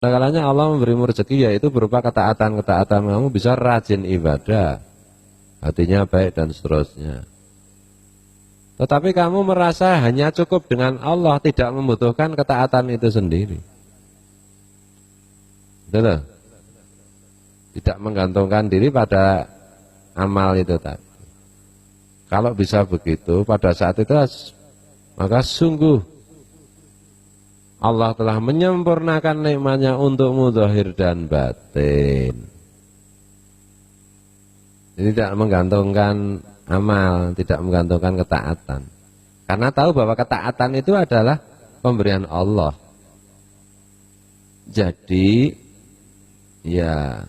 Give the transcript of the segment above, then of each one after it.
Ada kalanya Allah memberimu rezeki yaitu berupa ketaatan-ketaatan kamu bisa rajin ibadah, hatinya baik dan seterusnya. Tetapi kamu merasa hanya cukup dengan Allah, tidak membutuhkan ketaatan itu sendiri. Betul? Tidak menggantungkan diri pada amal itu tadi. Kalau bisa begitu pada saat itu, maka sungguh Allah telah menyempurnakan nikmatnya untukmu zahir dan batin. Jadi tidak menggantungkan amal, tidak menggantungkan ketaatan. Karena tahu bahwa ketaatan itu adalah pemberian Allah. Jadi ya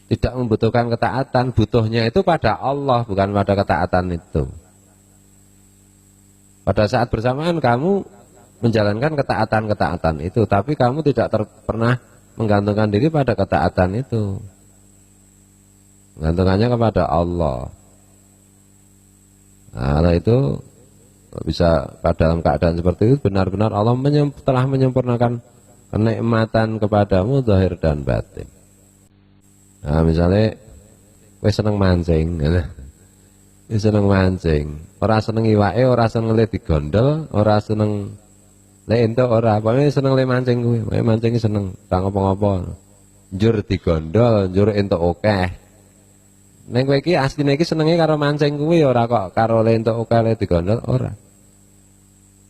tidak membutuhkan ketaatan, butuhnya itu pada Allah, bukan pada ketaatan itu. Pada saat bersamaan kamu menjalankan ketaatan-ketaatan itu, tapi kamu tidak pernah menggantungkan diri pada ketaatan itu. Gantungannya kepada Allah. Nah, kalau itu bisa pada dalam keadaan seperti itu benar-benar Allah telah menyempurnakan kenikmatan kepadamu zahir dan batin. Nah, misalnya kowe seneng mancing, kowe seneng mancing, ora seneng iwake, ora seneng le digondol, ora seneng le entuk ora, pokoknya seneng le mancing kowe, mancing seneng, tak ngopo-ngopo. Njur digondol, njur entuk akeh. Neng kowe iki asline iki senenge karo mancing kuwi ora kok karo lentuk ukele digondol ora.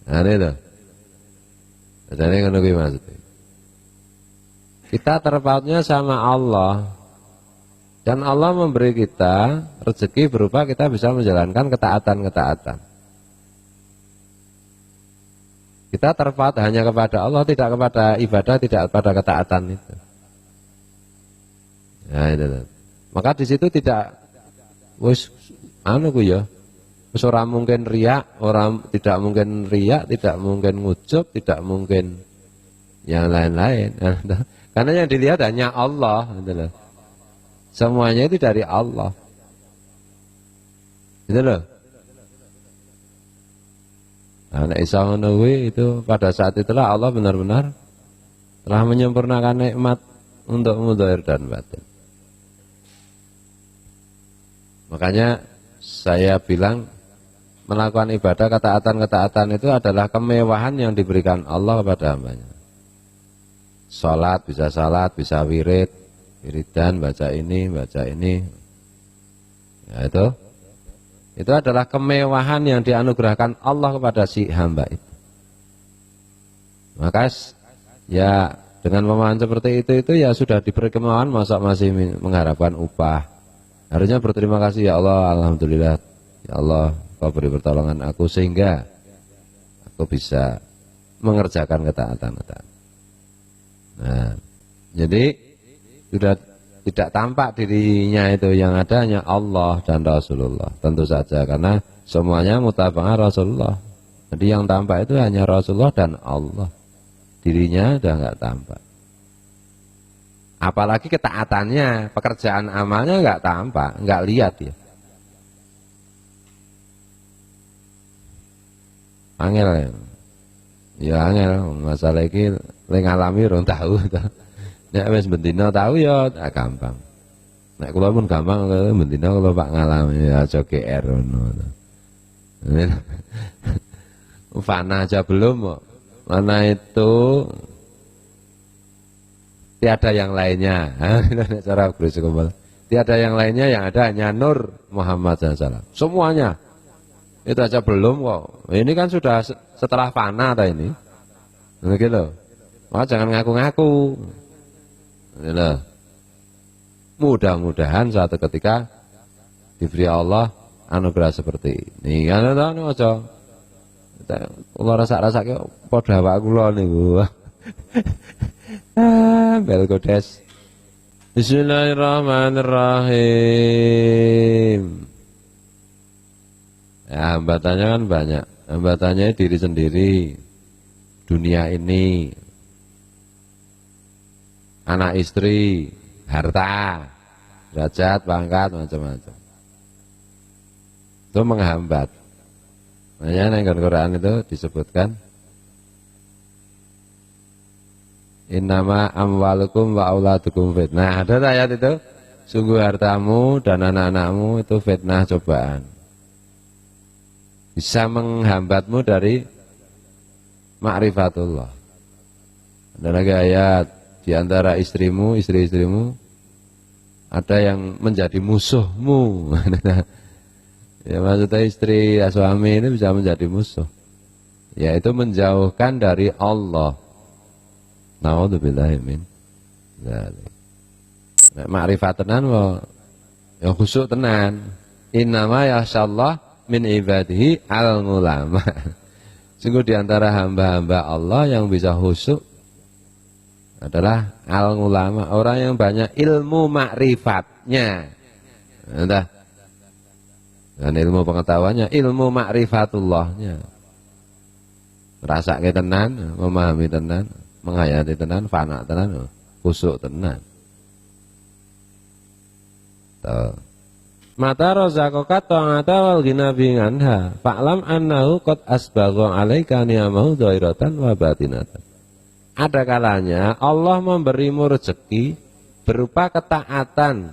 Nah itu. Jadi ngono kuwi maksudnya. Kita terpautnya sama Allah. Dan Allah memberi kita rezeki berupa kita bisa menjalankan ketaatan-ketaatan. Kita terpaut hanya kepada Allah, tidak kepada ibadah, tidak kepada ketaatan itu. Nah itu. Maka di situ tidak wis anu ku ya. Wis ora mungkin riak, tidak mungkin riak, tidak mungkin ngujub, tidak mungkin yang lain-lain. Karena yang dilihat hanya Allah, gitu loh. Semuanya itu dari Allah. Gitu loh. Nah, Isa ngono itu pada saat itulah Allah benar-benar telah menyempurnakan nikmat untuk zahir dan batin. Makanya saya bilang melakukan ibadah ketaatan-ketaatan itu adalah kemewahan yang diberikan Allah kepada hambanya. Salat bisa wirid, wiridan baca ini. Ya itu adalah kemewahan yang dianugerahkan Allah kepada si hamba itu. Maka ya dengan pemahaman seperti itu ya sudah diberi kemewahan, masa masih mengharapkan upah. Harusnya berterima kasih ya Allah, alhamdulillah ya Allah kau beri pertolongan aku sehingga aku bisa mengerjakan ketaatan-ketaatan. Nah, jadi sudah tidak tampak dirinya itu, yang ada hanya Allah dan Rasulullah tentu saja karena semuanya mutaba'ah Rasulullah. Jadi yang tampak itu hanya Rasulullah dan Allah, dirinya sudah nggak tampak. Apalagi ketaatannya, pekerjaan amalnya nggak tampak, nggak lihat ya. Angel ya. Ya angel, masalah ini ngalami orang tahu. Nek wis bendina tahu ya gampang. Nek kula pun gampang bendina kalau Pak ngalami ya aja GR ngono. Fana aja belum kok. Mana itu tiada yang lainnya. Cara tiada yang lainnya, yang ada hanya Nur Muhammad SAW. Semuanya itu aja belum kok. Ini kan sudah setelah fana ada ini. Gitu. Maka jangan ngaku-ngaku. Gitu. Mudah-mudahan suatu ketika diberi Allah anugerah seperti ini. Kan aja. Kula rasa-rasa padha awak kula niku. Bel godes. Bismillahirrahmanirrahim. Ya, hambatannya kan banyak. Hambatannya diri sendiri, dunia ini, anak istri, harta, derajat, pangkat, macam-macam. Itu menghambat. Makanya di Quran itu disebutkan Innama amwalukum wa auladukum fitnah. Ada ayat itu? Sungguh hartamu dan anak-anakmu itu fitnah, cobaan. Bisa menghambatmu dari ma'rifatullah. Ada lagi ayat, di antara istri-istrimu ada yang menjadi musuhmu. Ya maksudnya istri ya, suami ini bisa menjadi musuh, yaitu menjauhkan dari Allah. Naudzubillahi min dzalik. Nek makrifat tenan ya khusyuk tenan. Innama yasyallah min ibadihi al-ulama. Sungguh di antara hamba-hamba Allah yang bisa khusyuk adalah al-ulama, orang yang banyak ilmu makrifatnya. Entah. Dan ilmu pengetahuannya, ilmu makrifatullahnya. Rasa ke tenan, memahami tenan, menghayati tenan, fana tenan, khusyuk tenan. Tuh. Mata razaqaka ta'ata wal ghina bi anha fa'lam annahu qad asbagha 'alaika ni'amahu dhahiratan wa batinatan. Ada kalanya Allah memberimu rezeki berupa ketaatan,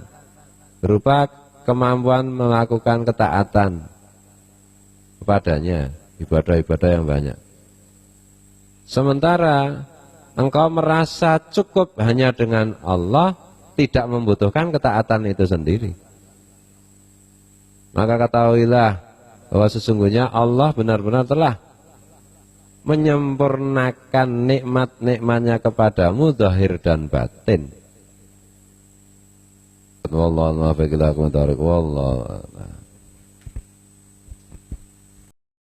berupa kemampuan melakukan ketaatan kepadanya, ibadah-ibadah yang banyak. Sementara engkau merasa cukup hanya dengan Allah, tidak membutuhkan ketaatan itu sendiri. Maka ketahuilah bahwa sesungguhnya Allah benar-benar telah menyempurnakan nikmat-nikmatnya kepadamu zahir dan batin. Wallahu a'lam bishawab.